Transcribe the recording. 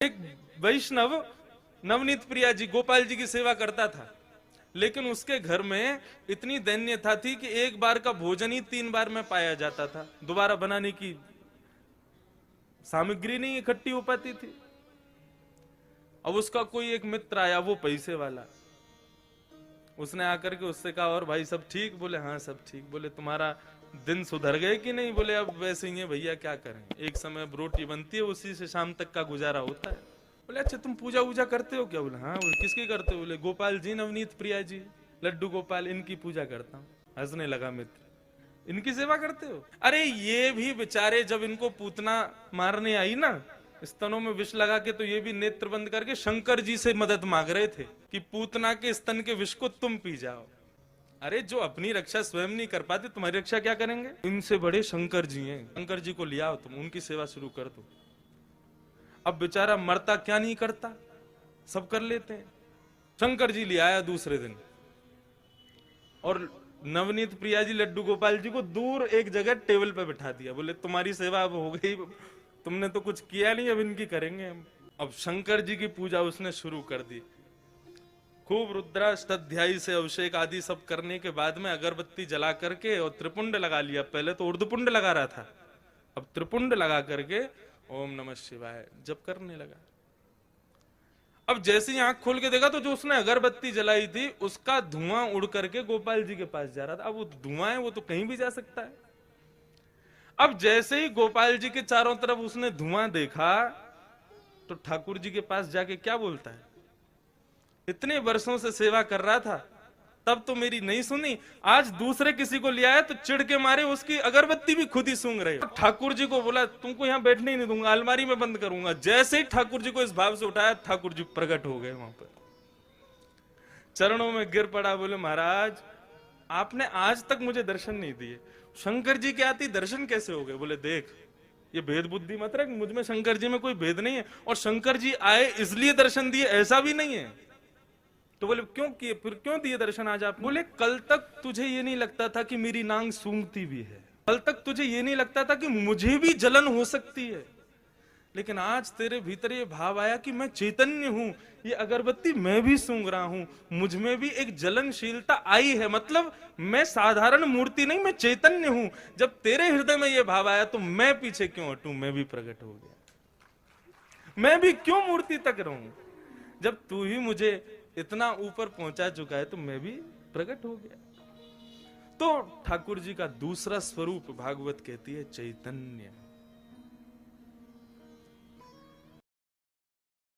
एक वैष्णव नवनीत प्रिया जी गोपाल जी की सेवा करता था, लेकिन उसके घर में इतनी दैन्यता थी कि एक बार का भोजन ही 3 बार में पाया जाता था। दोबारा बनाने की सामग्री नहीं इकट्ठी हो पाती थी। अब उसका कोई एक मित्र आया, वो पैसे वाला, उसने आकर के उससे कहा, और भाई सब ठीक? बोले हाँ सब ठीक। बोले तुम्हारा दिन सुधर गए कि नहीं? बोले अब वैसे ही है भैया, क्या करें, एक समय अब रोटी बनती है, उसी से शाम तक का गुजारा होता है। बोले अच्छा तुम पूजा वूजा करते हो क्या? बोले हाँ। बोले किसकी करते हो? बोले गोपाल जी, नवनीत प्रिया जी, लड्डू गोपाल, इनकी पूजा करता हूँ। हंसने लगा मित्र, इनकी सेवा करते हो? अरे ये भी बेचारे जब इनको पूतना मारने आई ना, स्तनों में विष लगा के, तो ये भी नेत्र बंद करके शंकर जी से मदद मांग रहे थे कि पूतना के स्तन के विष को तुम पी जाओ। अरे जो अपनी रक्षा स्वयं नहीं कर पाते, तुम्हारी रक्षा क्या करेंगे? इनसे बड़े शंकर जी हैं, शंकर जी को ले आओ, तुम उनकी सेवा शुरू कर दो। अब बेचारा मरता क्या नहीं करता, सब कर लेते हैं। शंकर जी ले आया दूसरे दिन, और नवनीत प्रिया जी, लड्डू गोपाल जी को दूर एक जगह टेबल पे बिठा दिया। बोले तुम्हारी सेवा अब हो गई, तुमने तो कुछ किया नहीं, अब इनकी करेंगे हम। अब शंकर जी की पूजा उसने शुरू कर दी। खूब रुद्राष्टाध्यायी से अभिषेक आदि सब करने के बाद में अगरबत्ती जला करके और त्रिपुंड लगा लिया। पहले तो ऊर्ध्वपुंड लगा रहा था, अब त्रिपुंड लगा करके ओम नमः शिवाय जप करने लगा। अब जैसे ही आंख खोल के देखा तो जो उसने अगरबत्ती जलाई थी उसका धुआं उड़ करके गोपाल जी के पास जा रहा था। अब वो धुआं है, वो तो कहीं भी जा सकता है। अब जैसे ही गोपाल जी के चारों तरफ उसने धुआं देखा तो ठाकुर जी के पास जाके क्या बोलता है, इतने वर्षों से सेवा कर रहा था, तब तो मेरी नहीं सुनी, आज दूसरे किसी को ले आया तो चिढ़ के मारे उसकी अगरबत्ती भी खुद ही सूंघ रहे हो। ठाकुर जी को बोला तुमको यहाँ बैठने ही नहीं दूंगा, अलमारी में बंद करूंगा। जैसे ही ठाकुर जी को इस भाव से उठाया, ठाकुर जी प्रकट हो गए वहां पर, चरणों में गिर पड़ा। बोले महाराज आपने आज तक मुझे दर्शन नहीं दिए, शंकर जी के आती दर्शन कैसे हो गए? बोले देख, ये भेद बुद्धि मत रख, मुझ में शंकर जी में कोई भेद नहीं है, और शंकर जी आए इसलिए दर्शन दिए ऐसा भी नहीं है। तो बोले क्यों किए, फिर क्यों दिए दर्शन आज आप? बोले कल तक तुझे ये नहीं लगता था कि मेरी नांग सूंघती भी है, कल तक तुझे ये नहीं लगता था कि मुझे भी जलन हो सकती है, लेकिन आज तेरे भीतर ये भाव आया कि मैं चैतन्य हूं, ये अगरबत्ती मैं भी सूंघ रहा हूं, मुझ में भी एक जलनशीलता आई है, मतलब मैं साधारण मूर्ति नहीं, मैं चैतन्य हूं। जब तेरे हृदय में ये भाव आया तो मैं पीछे क्यों हटूं, मैं भी प्रकट हो गया, मैं भी क्यों मूर्ति तक रहूं? जब तू ही मुझे इतना ऊपर पहुंचा चुका है तो मैं भी प्रकट हो गया। तो ठाकुर जी का दूसरा स्वरूप भागवत कहती है चैतन्य।